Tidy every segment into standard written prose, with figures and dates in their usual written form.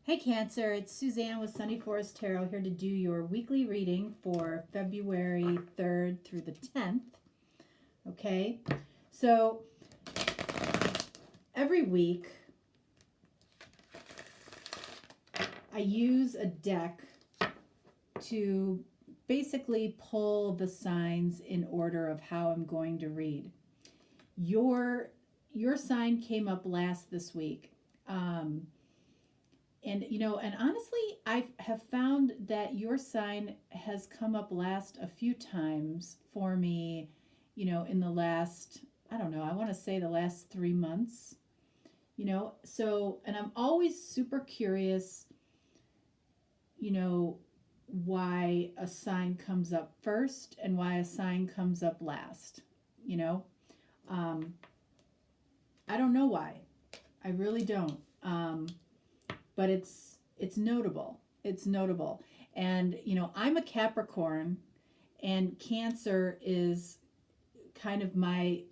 Hey Cancer, it's Suzanne with Sunny Forest Tarot here to do your weekly reading for February 3rd through the 10th. Okay, so every week I use a deck to basically pull the signs in order of how I'm going to read. Your sign came up last this week. And honestly, I have found that your sign has come up last a few times for me, in the last, I don't know, I want to say the last 3 months, so, and I'm always super curious, why a sign comes up first and why a sign comes up last, I don't know why. I really don't. But it's notable. It's notable. And, I'm a Capricorn, and Cancer is kind of my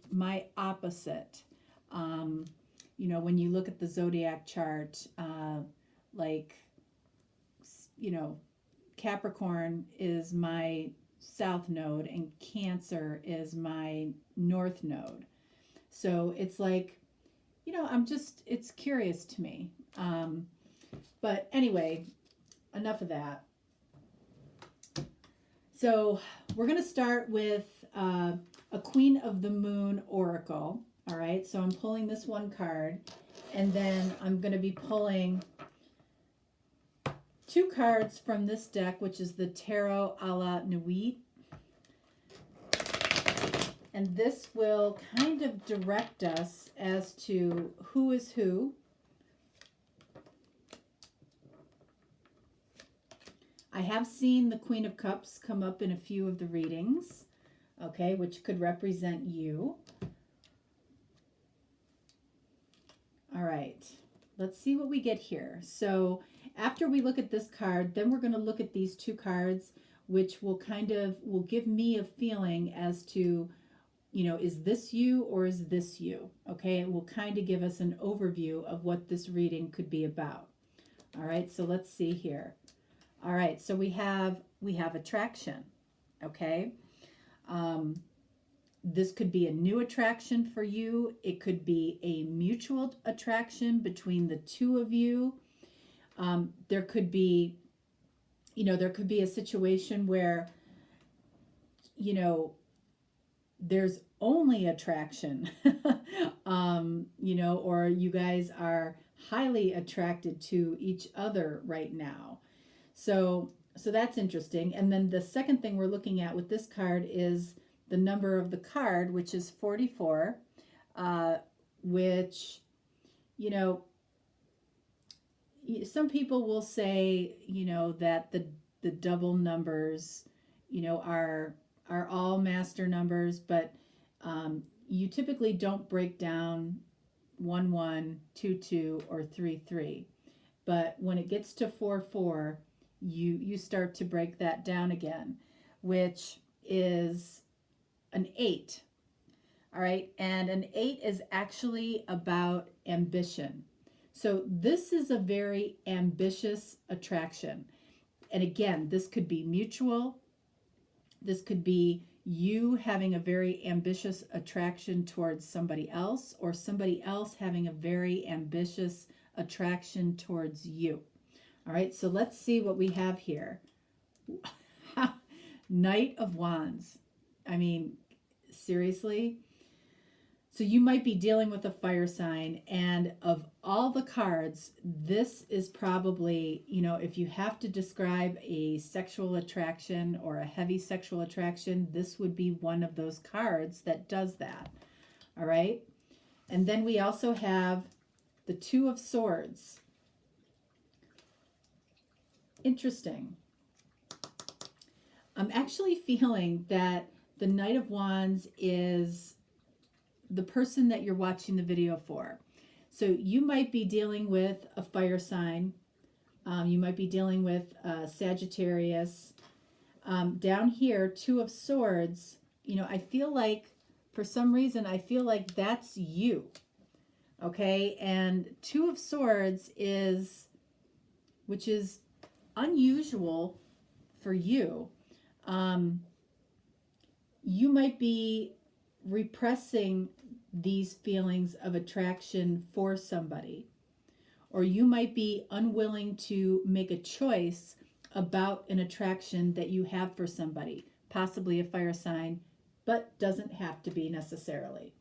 opposite. When you look at the zodiac chart, Capricorn is my south node and Cancer is my north node. So it's like, it's curious to me. But anyway, enough of that. So we're going to start with a Queen of the Moon Oracle. All right, so I'm pulling this one card, and then I'm going to be pulling 2 cards from this deck, which is the Tarot a la Nuit. And this will kind of direct us as to who is who. I have seen the Queen of Cups come up in a few of the readings, okay, which could represent you. All right, let's see what we get here. So after we look at this card, then we're going to look at these 2 cards, which will give me a feeling as to, is this you or is this you? Okay, it will kind of give us an overview of what this reading could be about. All right, so let's see here. All right, so we have attraction, okay? This could be a new attraction for you. It could be a mutual attraction between the 2 of you. There could be a situation where, there's only attraction, or you guys are highly attracted to each other right now. So that's interesting. And then the second thing we're looking at with this card is the number of the card, which is 44, which, some people will say, that the double numbers, are all master numbers, but you typically don't break down 1 1, 2 2, or 3 3. But when it gets to 4 4, you start to break that down again, which is an 8. All right, and an 8 is actually about ambition. So this is a very ambitious attraction. And again, this could be mutual. This could be you having a very ambitious attraction towards somebody else, or somebody else having a very ambitious attraction towards you. All right, so let's see what we have here. Knight of Wands. I mean, seriously? So you might be dealing with a fire sign, and of all the cards, this is probably, if you have to describe a sexual attraction or a heavy sexual attraction, this would be one of those cards that does that. All right? And then we also have the 2 of Swords. Interesting. I'm actually feeling that the Knight of Wands is the person that you're watching the video for. So you might be dealing with a fire sign. You might be dealing with Sagittarius. Down here, 2 of Swords, I feel like, for some reason, I feel like that's you. Okay, and 2 of Swords is which is unusual for you. You might be repressing these feelings of attraction for somebody, or you might be unwilling to make a choice about an attraction that you have for somebody, possibly a fire sign, but doesn't have to be necessarily.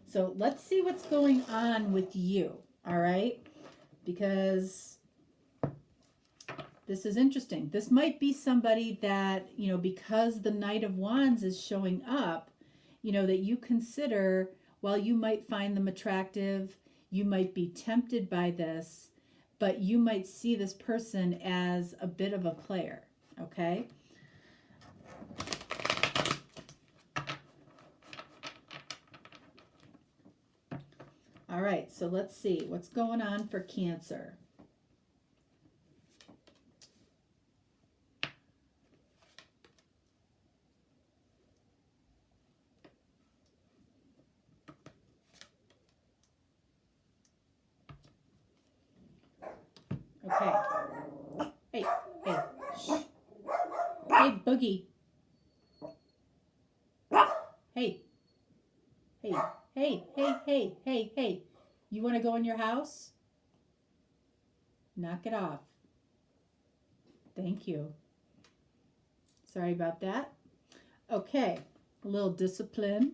So let's see what's going on with you, all right? Because this is interesting. This might be somebody that, because the Knight of Wands is showing up, that you consider, while you might find them attractive, you might be tempted by this, but you might see this person as a bit of a player, okay? All right, so let's see what's going on for Cancer. Okay. Hey, shh. Hey, Boogie. Hey. Hey. You want to go in your house? Knock it off. Thank you. Sorry about that. Okay, a little discipline.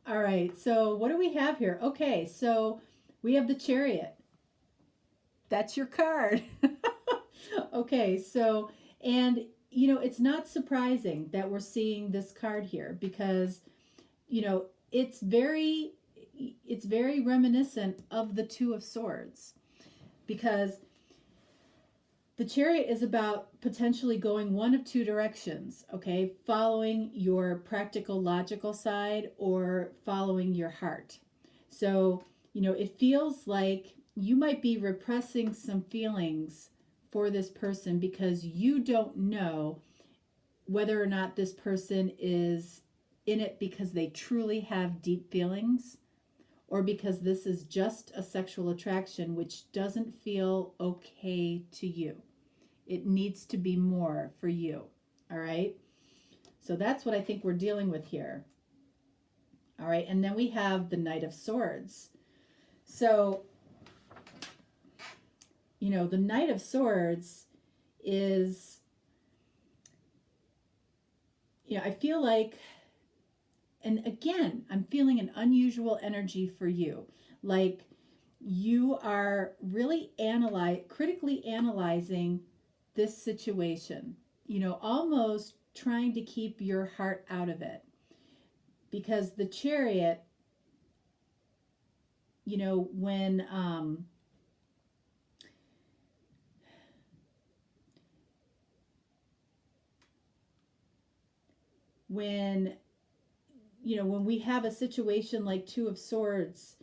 All right, so what do we have here? Okay, so we have the Chariot. That's your card. Okay, so, and it's not surprising that we're seeing this card here because, it's very reminiscent of the Two of Swords, because the Chariot is about potentially going one of two directions, okay? Following your practical, logical side or following your heart. So, it feels like you might be repressing some feelings for this person because you don't know whether or not this person is in it because they truly have deep feelings, or because this is just a sexual attraction which doesn't feel okay to you. It needs to be more for you. All right? So that's what I think we're dealing with here. All right, and then we have the Knight of Swords. So, the Knight of Swords is, I feel like, and again, I'm feeling an unusual energy for you. Like you are really critically analyzing this situation, almost trying to keep your heart out of it. Because the Chariot, when when we have a situation like Two of Swords,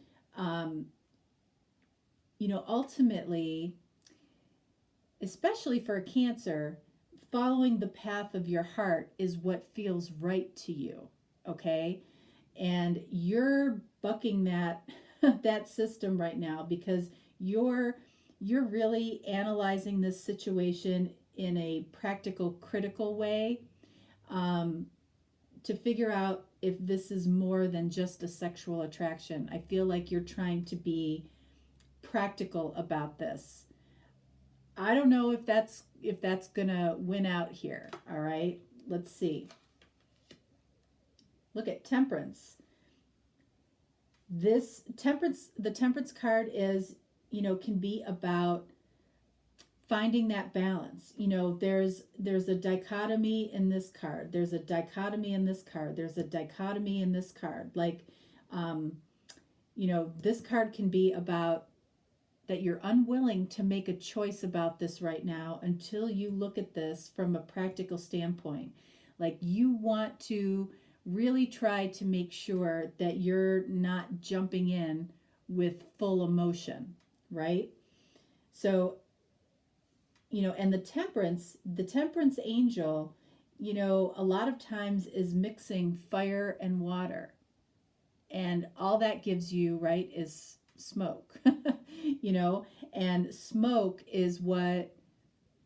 ultimately, especially for a Cancer, following the path of your heart is what feels right to you, okay? And you're bucking that that system right now because you're really analyzing this situation in a practical, critical way, to figure out if this is more than just a sexual attraction. I feel like you're trying to be practical about this. I don't know if that's gonna win out here. All right, let's see. Look at Temperance. The Temperance card is, can be about finding that balance. There's a dichotomy in this card. There's a dichotomy in this card. There's a dichotomy in this card. Like, this card can be about that you're unwilling to make a choice about this right now until you look at this from a practical standpoint. Like you want to really try to make sure that you're not jumping in with full emotion, right? So, and the temperance angel, a lot of times is mixing fire and water. And all that gives you, right, is smoke, and smoke is what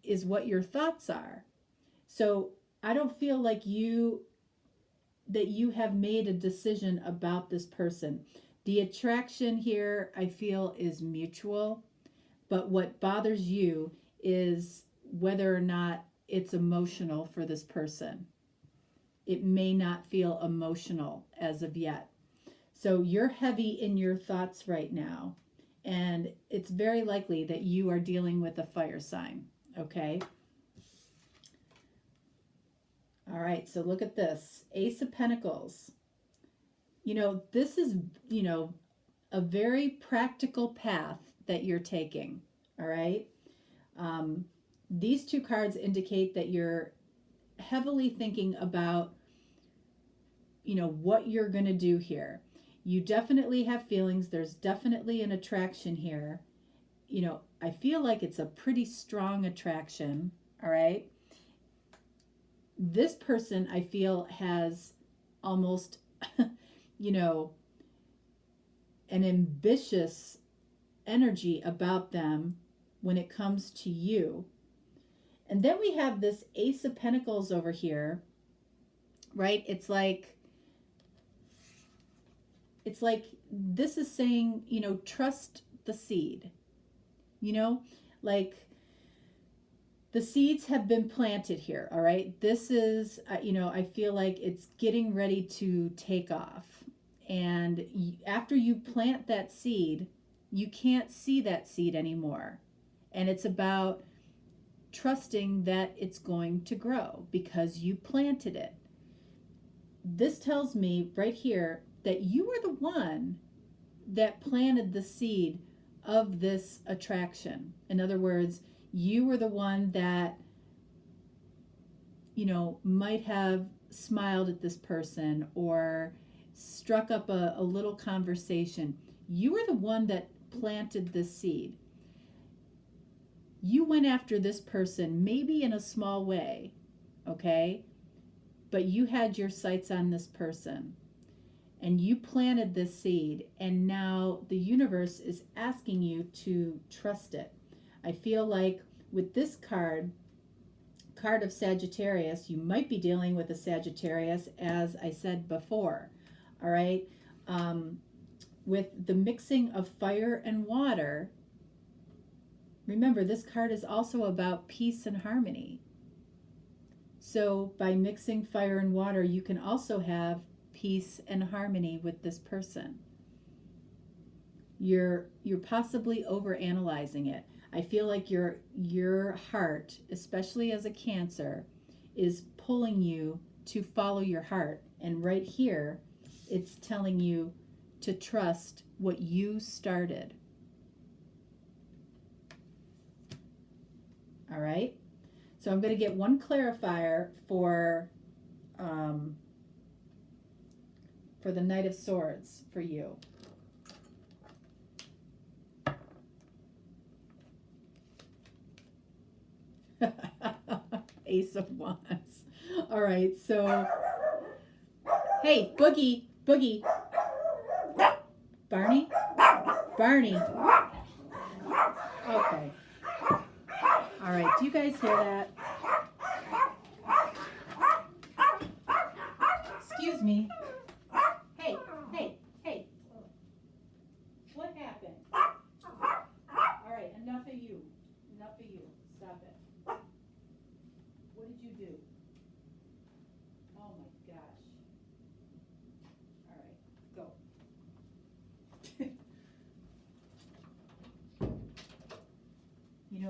your thoughts are. So I don't feel like you have made a decision about this person. The attraction here, I feel, is mutual, but what bothers you is whether or not it's emotional for this person. It may not feel emotional as of yet. So you're heavy in your thoughts right now, and it's very likely that you are dealing with a fire sign, okay? All right, so look at this. Ace of Pentacles. This is, a very practical path that you're taking, all right? These two cards indicate that you're heavily thinking about, what you're going to do here. You definitely have feelings. There's definitely an attraction here. I feel like it's a pretty strong attraction, all right? This person, I feel, has almost, an ambitious energy about them when it comes to you. And then we have this Ace of Pentacles over here, right? It's like this is saying, trust the seed. Like the seeds have been planted here, all right? This is, I feel like it's getting ready to take off. And after you plant that seed, you can't see that seed anymore. And it's about trusting that it's going to grow because you planted it. This tells me right here that you were the one that planted the seed of this attraction. In other words, you were the one that, might have smiled at this person or struck up a little conversation. You were the one that planted this seed. You went after this person, maybe in a small way, okay? But you had your sights on this person. And you planted this seed, and now the universe is asking you to trust it. I feel like with this card of Sagittarius, you might be dealing with a Sagittarius, as I said before, all right? With the mixing of fire and water, remember, this card is also about peace and harmony. So by mixing fire and water, you can also have peace and harmony with this person. You're possibly overanalyzing it. I feel like your heart, especially as a Cancer, is pulling you to follow your heart. And right here, it's telling you to trust what you started. All right? So I'm going to get one clarifier for the Knight of Swords for you. Ace of Wands. All right, so, hey, Boogie. Barney? Okay. All right, do you guys hear that? Excuse me. Hey. What happened? All right, enough of you. Stop it. What did you do? Oh my gosh. All right, go.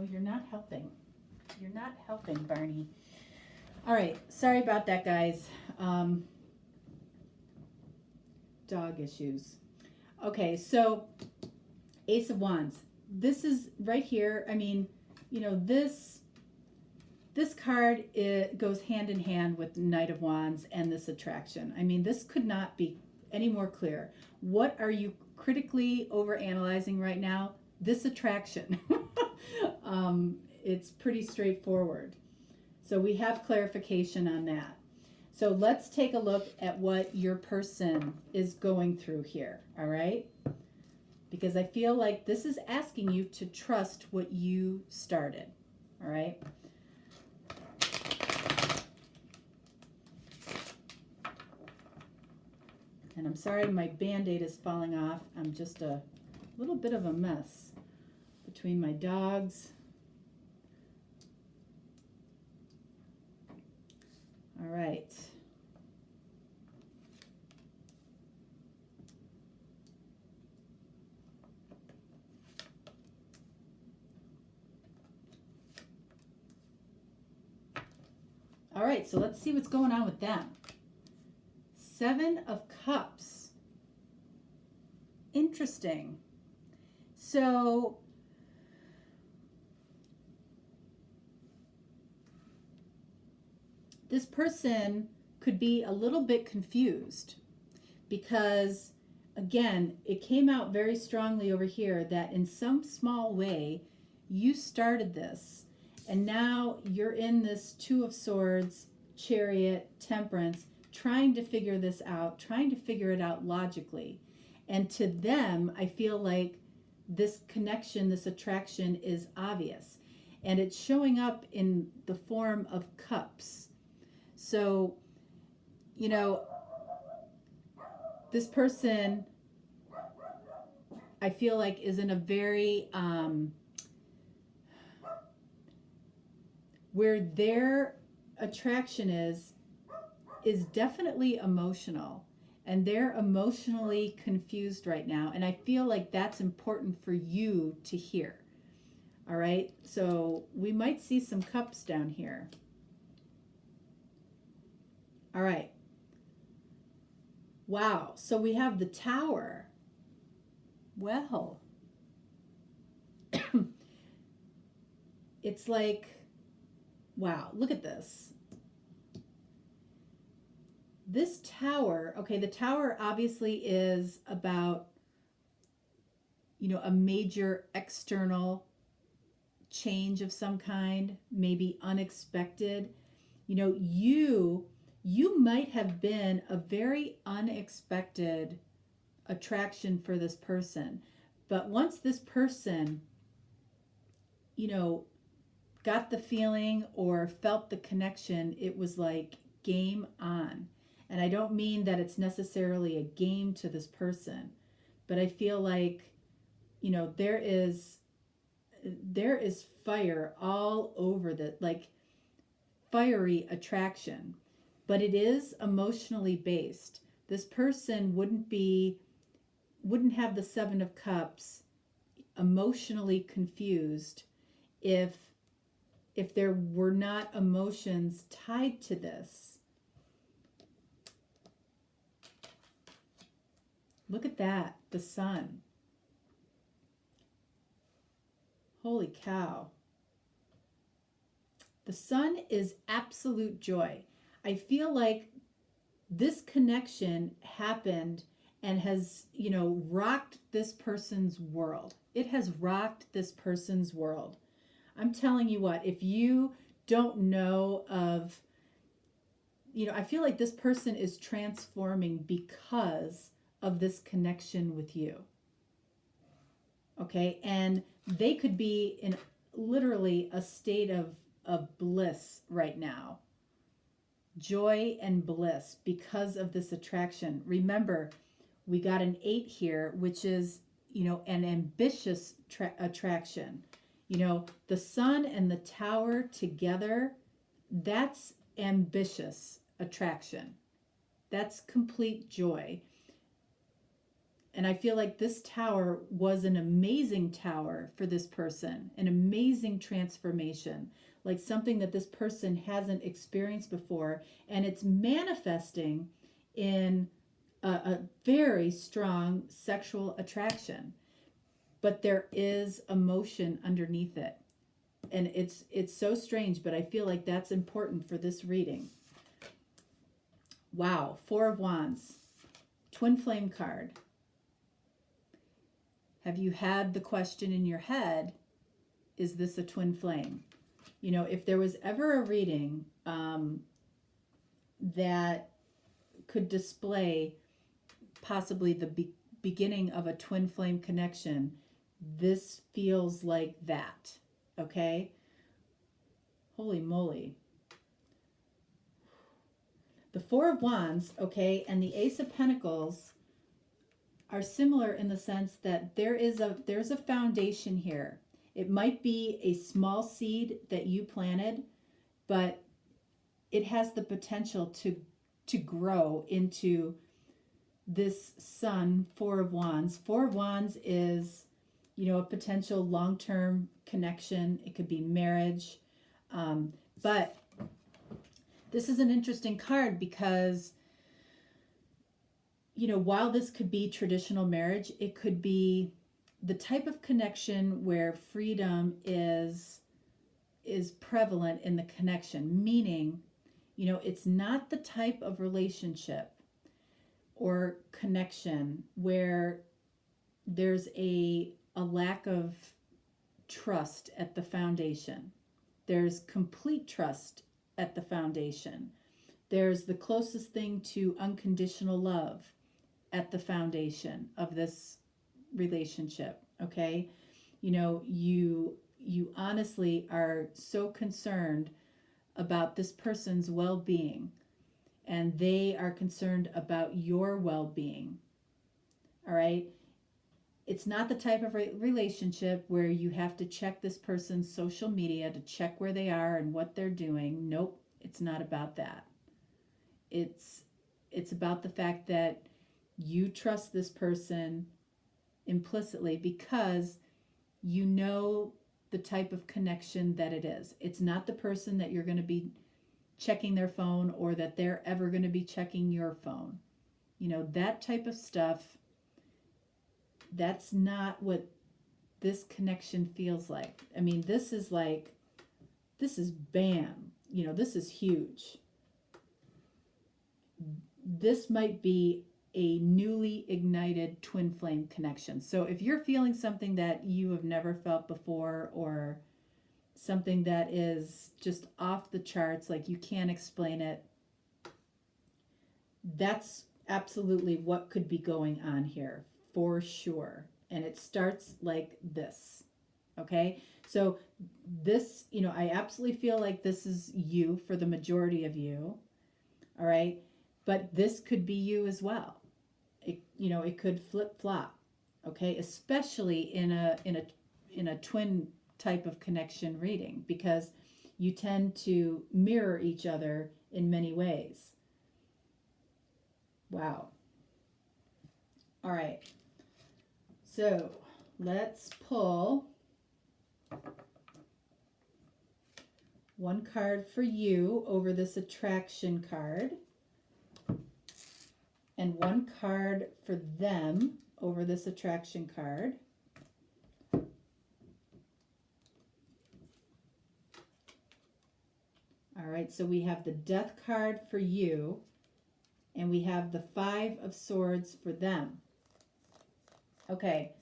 You're not helping. You're not helping, Barney. All right, sorry about that, guys. Dog issues. Okay, so Ace of Wands. This is right here. I mean, this card, it goes hand in hand with Knight of Wands and this attraction. I mean, this could not be any more clear. What are you critically overanalyzing right now? This attraction. It's pretty straightforward. So we have clarification on that. So let's take a look at what your person is going through here, all right? because I feel like this is asking you to trust what you started. All right. And I'm sorry my Band-Aid is falling off. I'm just a little bit of a mess between my dogs. All right. All right, so let's see what's going on with them. 7 of Cups. Interesting. So this person could be a little bit confused because, again, it came out very strongly over here that in some small way you started this, and now you're in this 2 of Swords, Chariot, Temperance, trying to figure this out, trying to figure it out logically. And to them, I feel like this connection, this attraction is obvious. And it's showing up in the form of cups. So, you know, this person, I feel like, is in a very, where their attraction is definitely emotional. And they're emotionally confused right now. And I feel like that's important for you to hear. All right. So we might see some cups down here. All right. Wow. So we have the Tower. Well, it's like, wow, look at this. This Tower, okay, the Tower obviously is about, you know, a major external change of some kind, maybe unexpected. You know, you might have been a very unexpected attraction for this person. But once this person, you know, got the feeling or felt the connection, it was like game on. And I don't mean that it's necessarily a game to this person, but I feel like, you know, there is fire all over the, like, fiery attraction, but it is emotionally based. This person wouldn't have the 7 of Cups emotionally confused if there were not emotions tied to this. Look at that, the Sun. Holy cow. The Sun is absolute joy. I feel like this connection happened and has, you know, rocked this person's world. It has rocked this person's world. I'm telling you what, if you don't know of, you know, I feel like this person is transforming because of this connection with you. Okay, and they could be in literally a state of bliss right now. Joy and bliss because of this attraction. Remember, we got an 8 here, which is, you know, an ambitious attraction. You know, the Sun and the Tower together, that's ambitious attraction. That's complete joy. And I feel like this Tower was an amazing tower for this person, an amazing transformation, like something that this person hasn't experienced before. And it's manifesting in a very strong sexual attraction. But there is emotion underneath it. And it's so strange, but I feel like that's important for this reading. Wow, 4 of Wands, Twinflame card. Have you had the question in your head, is this a twin flame? You know, if there was ever a reading that could display possibly the beginning of a twin flame connection, this feels like that, okay? Holy moly. The Four of Wands, okay, and the Ace of Pentacles are similar in the sense that there's a foundation here. It might be a small seed that you planted, but it has the potential to grow into this sun. Four of Wands. Four of Wands is, a potential long-term connection. It could be marriage, but this is an interesting card because, while this could be traditional marriage, it could be the type of connection where freedom is prevalent in the connection, meaning, it's not the type of relationship or connection where there's a lack of trust at the foundation. There's complete trust at the foundation. There's the closest thing to unconditional love at the foundation of this relationship, okay? You honestly are so concerned about this person's well-being, and they are concerned about your well-being, all right? It's not the type of relationship where you have to check this person's social media to check where they are and what they're doing. Nope, it's not about that. It's about the fact that you trust this person implicitly because you know the type of connection that it is. It's not the person that you're going to be checking their phone or that they're ever going to be checking your phone. That type of stuff, that's not what this connection feels like. I mean, this is bam, this is huge. This might be a newly ignited twin flame connection. So if you're feeling something that you have never felt before, or something that is just off the charts, like you can't explain it, that's absolutely what could be going on here, for sure. And it starts like this, okay? So this, I absolutely feel like this is you for the majority of you, all right? But this could be you as well. It could flip-flop, okay? Especially in a twin type of connection reading, because you tend to mirror each other in many ways. Wow. All right. So let's pull one card for you over this attraction card, and one card for them over this attraction card. All right, so we have the Death card for you, and we have the Five of Swords for them. Okay.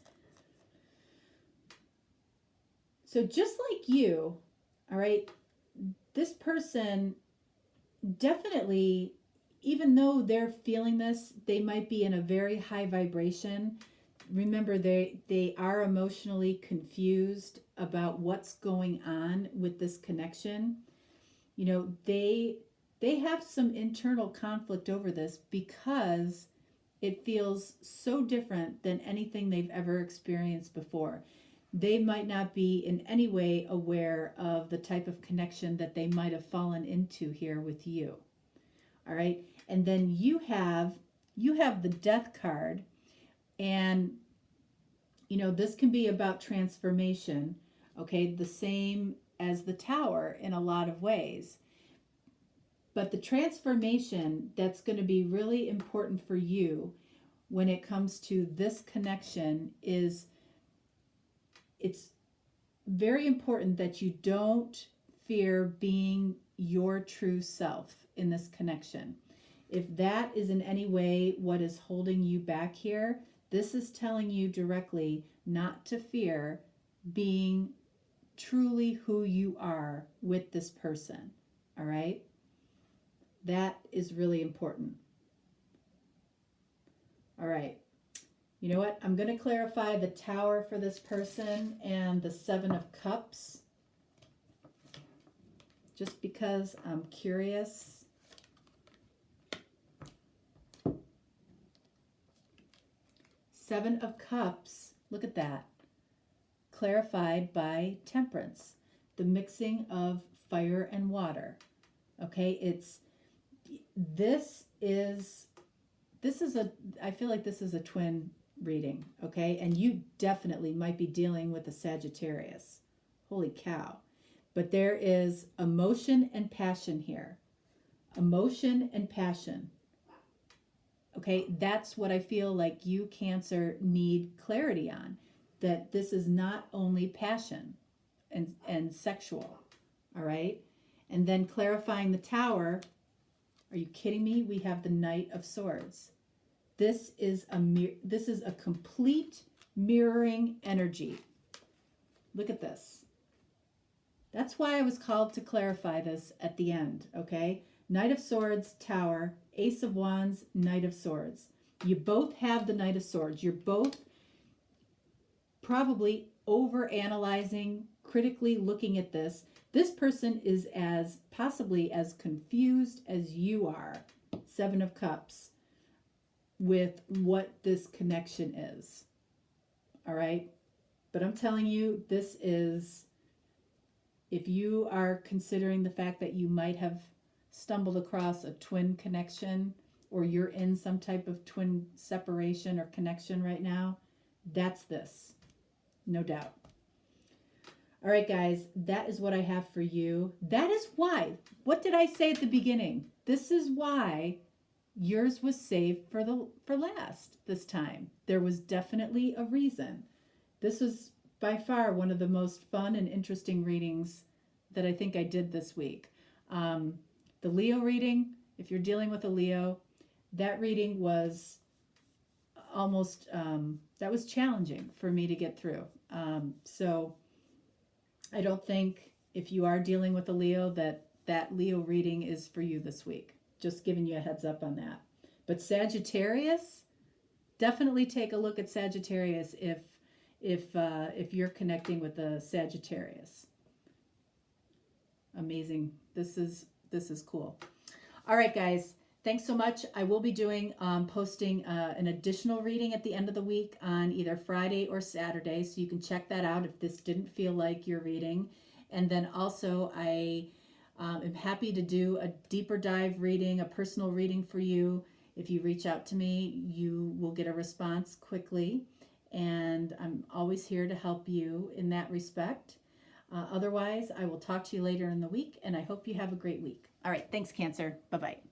So just like you, all right, this person definitely, even though they're feeling this, they might be in a very high vibration. Remember, they are emotionally confused about what's going on with this connection. They have some internal conflict over this because it feels so different than anything they've ever experienced before. They might not be in any way aware of the type of connection that they might have fallen into here with you. All right. And then you have the Death card, and this can be about transformation, okay? The same as the Tower in a lot of ways. But the transformation that's going to be really important for you when it comes to this connection is, it's very important that you don't fear being your true self in this connection. If that is in any way what is holding you back here, this is telling you directly not to fear being truly who you are with this person. All right? That is really important. All right. You know what? I'm going to clarify the Tower for this person and the Seven of Cups, just because I'm curious. Seven of Cups, look at that. Clarified by Temperance, the mixing of fire and water. Okay, I feel like this is a twin reading, okay? And you definitely might be dealing with a Sagittarius. Holy cow. But there is emotion and passion here. Emotion and passion. Okay, that's what I feel like you, Cancer, need clarity on. That this is not only passion and sexual, all right? And then clarifying the Tower, are you kidding me? We have the Knight of Swords. This is a complete mirroring energy. Look at this. That's why I was called to clarify this at the end, okay? Knight of Swords, Tower, Ace of Wands, Knight of Swords. You both have the Knight of Swords. You're both probably over-analyzing, critically looking at this. This person is possibly as confused as you are, Seven of Cups, with what this connection is. All right? But I'm telling you, this is, if you are considering the fact that you might have stumbled across a twin connection, or you're in some type of twin separation or connection right now, that's this. No doubt. All right, guys, that is what I have for you. That is why. What did I say at the beginning? This is why yours was saved for last this time. There was definitely a reason. This was by far one of the most fun and interesting readings that I think I did this week. The Leo reading, if you're dealing with a Leo, that reading was almost, that was challenging for me to get through. So I don't think if you are dealing with a Leo that Leo reading is for you this week. Just giving you a heads up on that. But Sagittarius, definitely take a look at Sagittarius if you're connecting with a Sagittarius. Amazing. This is cool. All right, guys. Thanks so much. I will be posting an additional reading at the end of the week on either Friday or Saturday, so you can check that out if this didn't feel like your reading. And then also I am happy to do a deeper dive reading, a personal reading for you. If you reach out to me, you will get a response quickly. And I'm always here to help you in that respect. Otherwise, I will talk to you later in the week, and I hope you have a great week. All right. Thanks, Cancer. Bye-bye.